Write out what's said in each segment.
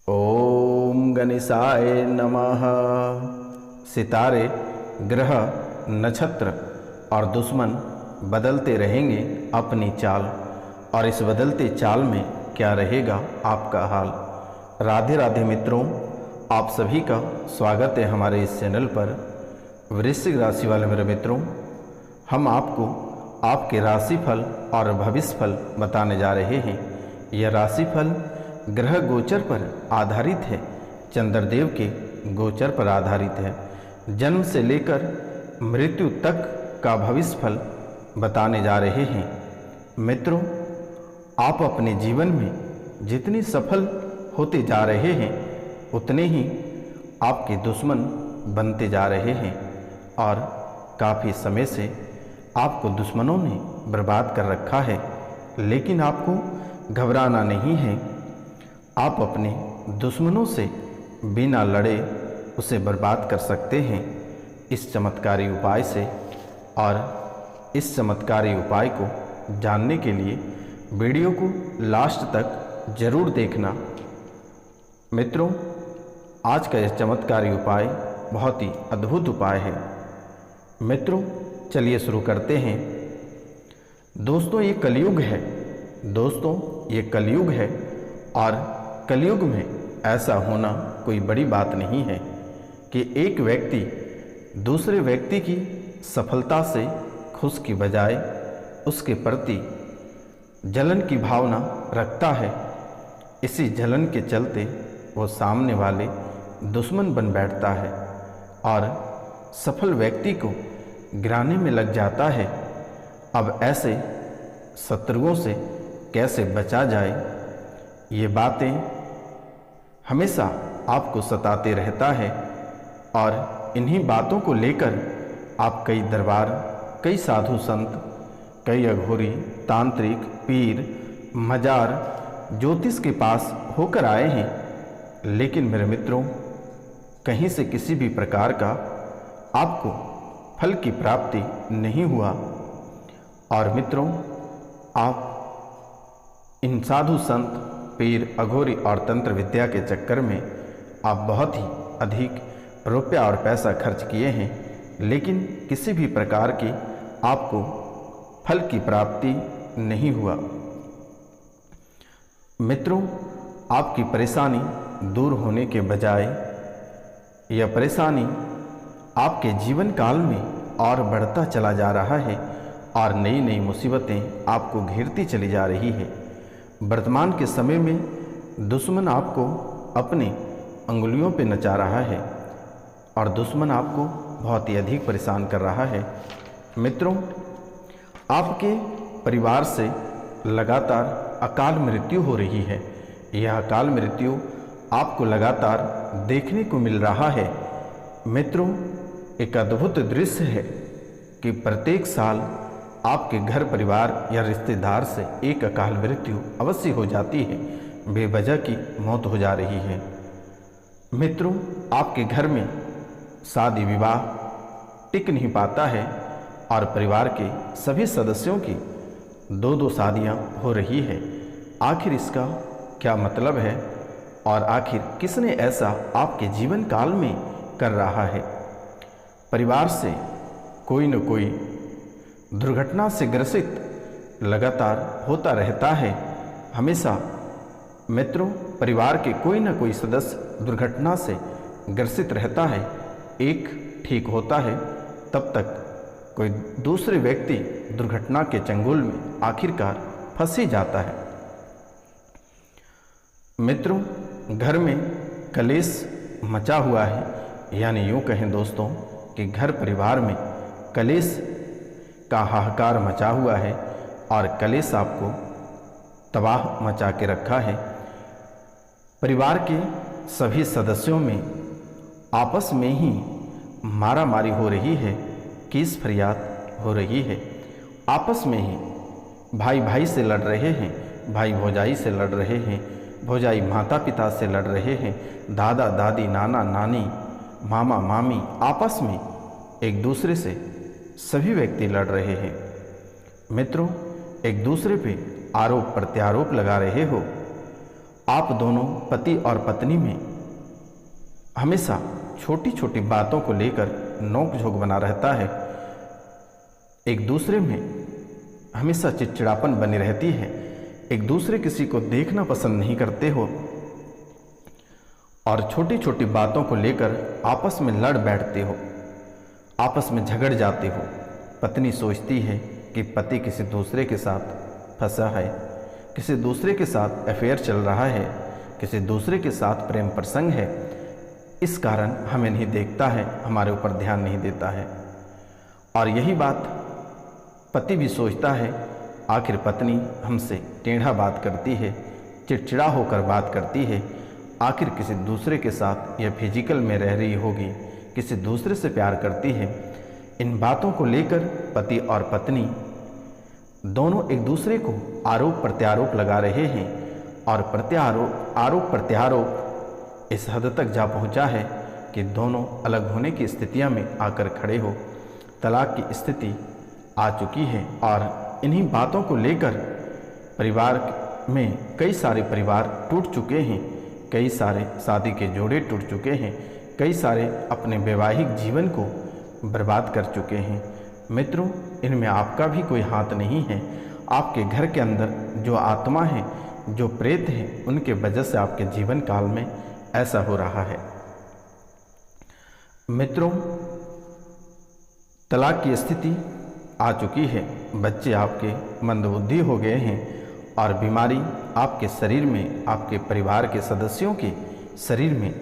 ओम गणेशाय नमः। सितारे, ग्रह, नक्षत्र और दुश्मन बदलते रहेंगे अपनी चाल, और इस बदलते चाल में क्या रहेगा आपका हाल। राधे राधे मित्रों, आप सभी का स्वागत है हमारे इस चैनल पर। वृश्चिक राशि वाले मेरे मित्रों, हम आपको आपके राशिफल और भविष्यफल बताने जा रहे हैं। यह राशिफल ग्रह गोचर पर आधारित है, चंद्रदेव के गोचर पर आधारित है। जन्म से लेकर मृत्यु तक का भविष्यफल बताने जा रहे हैं। मित्रों, आप अपने जीवन में जितनी सफल होते जा रहे हैं उतने ही आपके दुश्मन बनते जा रहे हैं, और काफ़ी समय से आपको दुश्मनों ने बर्बाद कर रखा है। लेकिन आपको घबराना नहीं है। आप अपने दुश्मनों से बिना लड़े उसे बर्बाद कर सकते हैं इस चमत्कारी उपाय से। और इस चमत्कारी उपाय को जानने के लिए वीडियो को लास्ट तक ज़रूर देखना। मित्रों, आज का यह चमत्कारी उपाय बहुत ही अद्भुत उपाय है। मित्रों, चलिए शुरू करते हैं। दोस्तों, ये कलयुग है। दोस्तों, ये कलयुग है, और कलयुग में ऐसा होना कोई बड़ी बात नहीं है कि एक व्यक्ति दूसरे व्यक्ति की सफलता से खुश की बजाय उसके प्रति जलन की भावना रखता है। इसी जलन के चलते वो सामने वाले दुश्मन बन बैठता है और सफल व्यक्ति को गिराने में लग जाता है। अब ऐसे शत्रुओं से कैसे बचा जाए, ये बातें हमेशा आपको सताते रहता है, और इन्हीं बातों को लेकर आप कई दरबार, कई साधु संत, कई अघोरी, तांत्रिक, पीर, मजार, ज्योतिष के पास होकर आए हैं। लेकिन मेरे मित्रों, कहीं से किसी भी प्रकार का आपको फल की प्राप्ति नहीं हुआ। और मित्रों, आप इन साधु संत, पीर, अघोरी और तंत्र विद्या के चक्कर में आप बहुत ही अधिक रुपया और पैसा खर्च किए हैं, लेकिन किसी भी प्रकार की आपको फल की प्राप्ति नहीं हुआ। मित्रों, आपकी परेशानी दूर होने के बजाय यह परेशानी आपके जीवन काल में और बढ़ता चला जा रहा है, और नई नई मुसीबतें आपको घेरती चली जा रही है। वर्तमान के समय में दुश्मन आपको अपने अंगुलियों पे नचा रहा है, और दुश्मन आपको बहुत ही अधिक परेशान कर रहा है। मित्रों, आपके परिवार से लगातार अकाल मृत्यु हो रही है। यह अकाल मृत्यु आपको लगातार देखने को मिल रहा है। मित्रों, एक अद्भुत दृश्य है कि प्रत्येक साल आपके घर परिवार या रिश्तेदार से एक अकाल मृत्यु अवश्य हो जाती है। बेवजह की मौत हो जा रही है। मित्रों, आपके घर में शादी विवाह टिक नहीं पाता है, और परिवार के सभी सदस्यों की दो दो शादियां हो रही है। आखिर इसका क्या मतलब है, और आखिर किसने ऐसा आपके जीवन काल में कर रहा है। परिवार से कोई न कोई दुर्घटना से ग्रसित लगातार होता रहता है। हमेशा मित्रों, परिवार के कोई न कोई सदस्य दुर्घटना से ग्रसित रहता है। एक ठीक होता है, तब तक कोई दूसरे व्यक्ति दुर्घटना के चंगुल में आखिरकार फंस ही जाता है। मित्रों, घर में कलेश मचा हुआ है, यानी यूँ कहें दोस्तों कि घर परिवार में कलेश का हाहाकार मचा हुआ है, और कलेश आपको तबाह मचा के रखा है। परिवार के सभी सदस्यों में आपस में ही मारामारी हो रही है, केस फरियाद हो रही है। आपस में ही भाई भाई से लड़ रहे हैं, भाई भौजाई से लड़ रहे हैं, भौजाई माता पिता से लड़ रहे हैं, दादा दादी, नाना नानी, मामा मामी, आपस में एक दूसरे से सभी व्यक्ति लड़ रहे हैं। मित्रों, एक दूसरे पे आरोप प्रत्यारोप लगा रहे हो, आप दोनों पति और पत्नी में हमेशा छोटी छोटी बातों को लेकर नोक-झोंक बना रहता है। एक दूसरे में हमेशा चिड़चिड़ापन बनी रहती है। एक दूसरे किसी को देखना पसंद नहीं करते हो और छोटी छोटी बातों को लेकर आपस में लड़ बैठते हो, आपस में झगड़ जाते हो। पत्नी सोचती है कि पति किसी दूसरे के साथ फंसा है, किसी दूसरे के साथ अफेयर चल रहा है, किसी दूसरे के साथ प्रेम प्रसंग है, इस कारण हमें नहीं देखता है, हमारे ऊपर ध्यान नहीं देता है। और यही बात पति भी सोचता है, आखिर पत्नी हमसे टेढ़ा बात करती है, चिड़चिड़ा होकर बात करती है, आखिर किसी दूसरे के साथ या फिजिकल में रह रही होगी, किसी दूसरे से प्यार करती है। इन बातों को लेकर पति और पत्नी दोनों एक दूसरे को आरोप प्रत्यारोप लगा रहे हैं और आरोप प्रत्यारोप इस हद तक जा पहुंचा है कि दोनों अलग होने की स्थितियां में आकर खड़े हो। तलाक की स्थिति आ चुकी है और इन्हीं बातों को लेकर परिवार में कई सारे परिवार टूट चुके हैं, कई सारे शादी के जोड़े टूट चुके हैं, कई सारे अपने वैवाहिक जीवन को बर्बाद कर चुके हैं। मित्रों, इनमें आपका भी कोई हाथ नहीं है। आपके घर के अंदर जो आत्मा है, जो प्रेत है, उनके वजह से आपके जीवन काल में ऐसा हो रहा है। मित्रों, तलाक की स्थिति आ चुकी है, बच्चे आपके मंदबुद्धि हो गए हैं और बीमारी आपके शरीर में, आपके परिवार के सदस्यों के शरीर में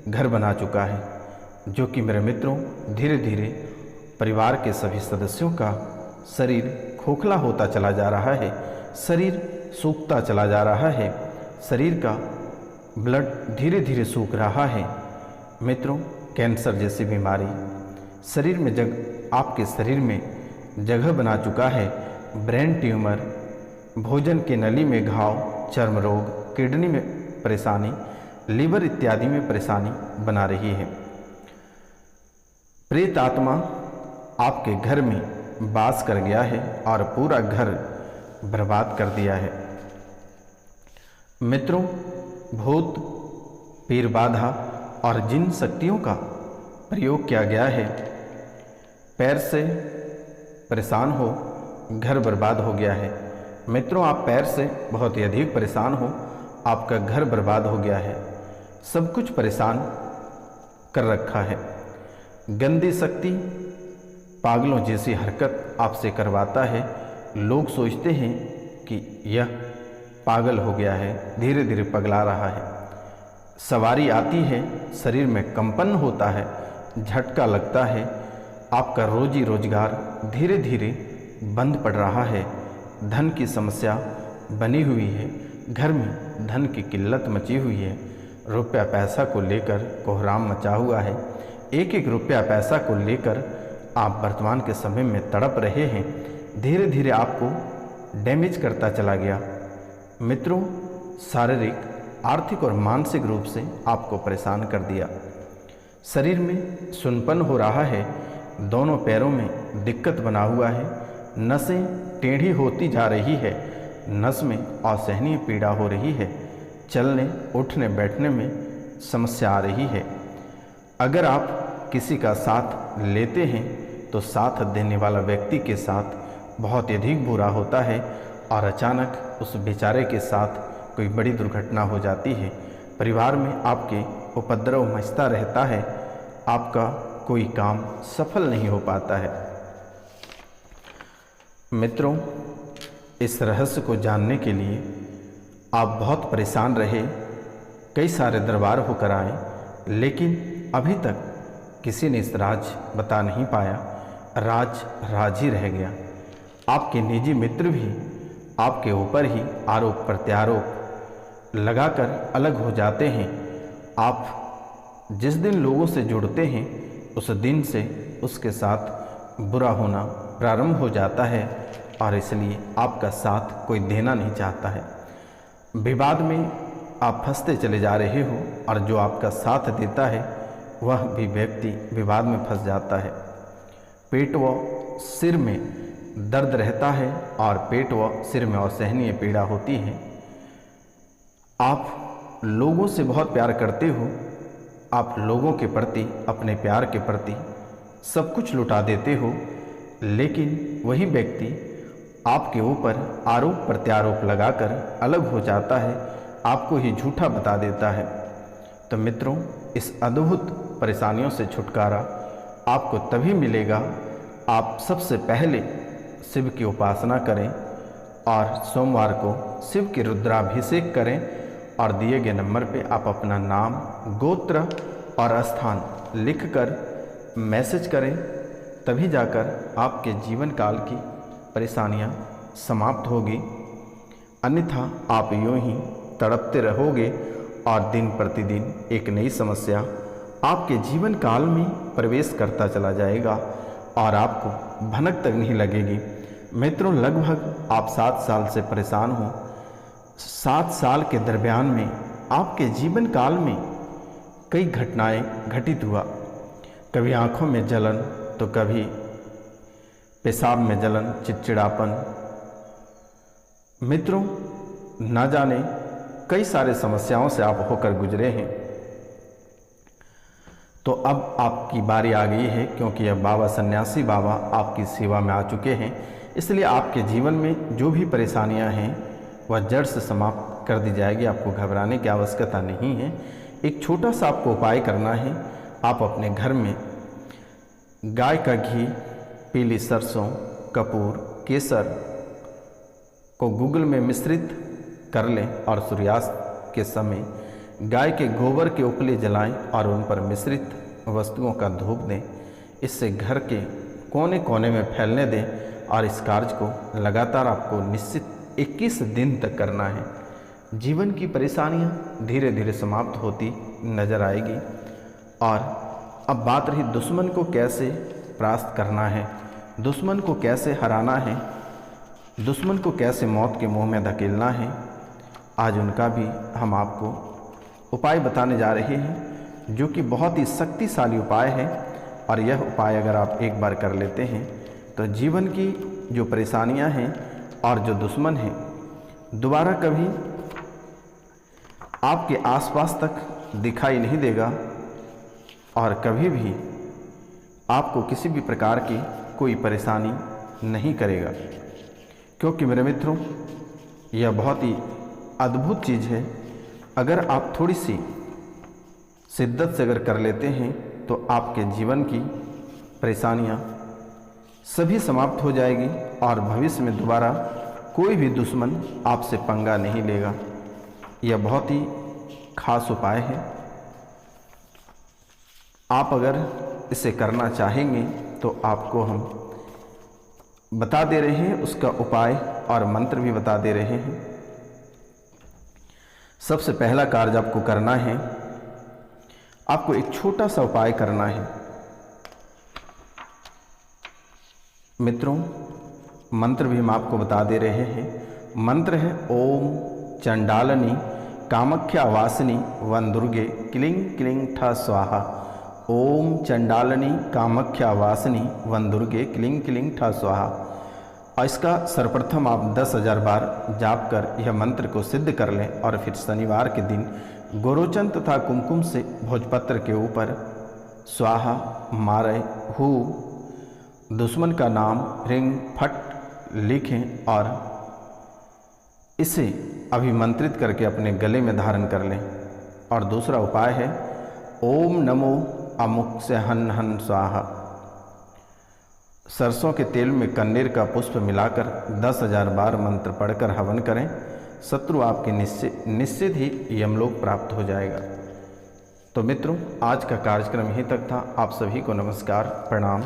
घर बना चुका है, जो कि मेरे मित्रों धीरे धीरे परिवार के सभी सदस्यों का शरीर खोखला होता चला जा रहा है, शरीर सूखता चला जा रहा है, शरीर का ब्लड धीरे धीरे सूख रहा है। मित्रों, कैंसर जैसी बीमारी शरीर में आपके शरीर में जगह बना चुका है। ब्रेन ट्यूमर, भोजन की नली में घाव, चर्म रोग, किडनी में परेशानी, लीवर इत्यादि में परेशानी बना रही है। प्रेत आत्मा आपके घर में वास कर गया है और पूरा घर बर्बाद कर दिया है। मित्रों, भूत, पीर बाधा और जिन शक्तियों का प्रयोग किया गया है। पैर से परेशान हो, घर बर्बाद हो गया है। मित्रों, आप पैर से बहुत ही अधिक परेशान हो, आपका घर बर्बाद हो गया है, सब कुछ परेशान कर रखा है। गंदी शक्ति पागलों जैसी हरकत आपसे करवाता है। लोग सोचते हैं कि यह पागल हो गया है, धीरे धीरे पगला रहा है। सवारी आती है, शरीर में कंपन होता है, झटका लगता है, आपका रोजी रोजगार धीरे धीरे बंद पड़ रहा है। धन की समस्या बनी हुई है, घर में धन की किल्लत मची हुई है। रुपया पैसा को लेकर कोहराम मचा हुआ है। एक एक रुपया पैसा को लेकर आप वर्तमान के समय में तड़प रहे हैं, धीरे धीरे आपको डैमेज करता चला गया। मित्रों, शारीरिक, आर्थिक और मानसिक रूप से आपको परेशान कर दिया। शरीर में सुनपन हो रहा है, दोनों पैरों में दिक्कत बना हुआ है, नसें टेढ़ी होती जा रही है, नस में असहनीय पीड़ा हो रही है, चलने उठने बैठने में समस्या आ रही है। अगर आप किसी का साथ लेते हैं तो साथ देने वाला व्यक्ति के साथ बहुत अधिक बुरा होता है और अचानक उस बेचारे के साथ कोई बड़ी दुर्घटना हो जाती है। परिवार में आपके उपद्रव मचता रहता है, आपका कोई काम सफल नहीं हो पाता है। मित्रों, इस रहस्य को जानने के लिए आप बहुत परेशान रहे, कई सारे दरबार होकर आए, लेकिन अभी तक किसी ने इस राज बता नहीं पाया। राज राज ही रह गया। आपके निजी मित्र भी आपके ऊपर ही आरोप प्रत्यारोप लगाकर अलग हो जाते हैं। आप जिस दिन लोगों से जुड़ते हैं उस दिन से उसके साथ बुरा होना प्रारंभ हो जाता है और इसलिए आपका साथ कोई देना नहीं चाहता है। विवाद में आप फंसते चले जा रहे हो और जो आपका साथ देता है वह भी व्यक्ति विवाद में फंस जाता है। पेट व सिर में दर्द रहता है और पेट व सिर में असहनीय पीड़ा होती है। आप लोगों से बहुत प्यार करते हो, आप लोगों के प्रति, अपने प्यार के प्रति सब कुछ लुटा देते हो, लेकिन वही व्यक्ति आपके ऊपर आरोप प्रत्यारोप लगाकर अलग हो जाता है, आपको ही झूठा बता देता है। तो मित्रों, इस अद्भुत परेशानियों से छुटकारा आपको तभी मिलेगा, आप सबसे पहले शिव की उपासना करें और सोमवार को शिव के रुद्राभिषेक करें और दिए गए नंबर पे आप अपना नाम, गोत्र और स्थान लिखकर मैसेज करें, तभी जाकर आपके जीवन काल की परेशानियां समाप्त होगी। अन्यथा आप यूं ही तड़पते रहोगे और दिन प्रतिदिन एक नई समस्या आपके जीवन काल में प्रवेश करता चला जाएगा और आपको भनक तक नहीं लगेगी। मित्रों, लगभग आप 7 साल से परेशान हो। 7 साल के दरमियान में आपके जीवन काल में कई घटनाएं घटित हुआ। कभी आँखों में जलन, तो कभी पेशाब में जलन, चिड़चिड़ापन। मित्रों, ना जाने कई सारे समस्याओं से आप होकर गुजरे हैं। तो अब आपकी बारी आ गई है, क्योंकि अब बाबा सन्यासी बाबा आपकी सेवा में आ चुके हैं। इसलिए आपके जीवन में जो भी परेशानियां हैं वह जड़ से समाप्त कर दी जाएगी। आपको घबराने की आवश्यकता नहीं है। एक छोटा सा आपको उपाय करना है। आप अपने घर में गाय का घी, पीली सरसों, कपूर, केसर को गूगल में मिश्रित कर लें और सूर्यास्त के समय गाय के गोबर के उपले जलाएं और उन पर मिश्रित वस्तुओं का धूप दें। इससे घर के कोने कोने में फैलने दें और इस कार्य को लगातार आपको निश्चित 21 दिन तक करना है। जीवन की परेशानियां धीरे धीरे समाप्त होती नजर आएगी। और अब बात रही दुश्मन को कैसे परास्त करना है, दुश्मन को कैसे हराना है, दुश्मन को कैसे मौत के मुंह में धकेलना है। आज उनका भी हम आपको उपाय बताने जा रहे हैं, जो कि बहुत ही शक्तिशाली उपाय है। और यह उपाय अगर आप एक बार कर लेते हैं तो जीवन की जो परेशानियां हैं और जो दुश्मन हैं दोबारा कभी आपके आसपास तक दिखाई नहीं देगा और कभी भी आपको किसी भी प्रकार की कोई परेशानी नहीं करेगा। क्योंकि मेरे मित्रों, यह बहुत ही अद्भुत चीज़ है। अगर आप थोड़ी सी शिद्दत से अगर कर लेते हैं तो आपके जीवन की परेशानियां सभी समाप्त हो जाएगी और भविष्य में दोबारा कोई भी दुश्मन आपसे पंगा नहीं लेगा। यह बहुत ही खास उपाय है। आप अगर इसे करना चाहेंगे तो आपको हम बता दे रहे हैं, उसका उपाय और मंत्र भी बता दे रहे हैं। सबसे पहला कार्य आपको करना है, आपको एक छोटा सा उपाय करना है। मित्रों, मंत्र भी हम आपको बता दे रहे हैं। मंत्र है ओम चंडालनी कामाख्या वासिनी वन दुर्गे क्लीं क्लीं ठ स्वाहा। ओम चंडालनी कामाख्या वासिनी वन दुर्गे क्लीं क्लीं ठ स्वाहा। और इसका सर्वप्रथम आप 10,000 बार जाप कर यह मंत्र को सिद्ध कर लें और फिर शनिवार के दिन गोरोचन तथा कुमकुम से भोजपत्र के ऊपर स्वाहा मारे हु दुश्मन का नाम रिंग फट लिखें और इसे अभिमंत्रित करके अपने गले में धारण कर लें। और दूसरा उपाय है ओम नमो अमुक से हन हन स्वाहा। सरसों के तेल में कन्नेर का पुष्प मिलाकर 10,000 बार मंत्र पढ़कर हवन करें। शत्रु आपके निश्चित ही यमलोक प्राप्त हो जाएगा। तो मित्रों, आज का कार्यक्रम यहीं तक था। आप सभी को नमस्कार, प्रणाम।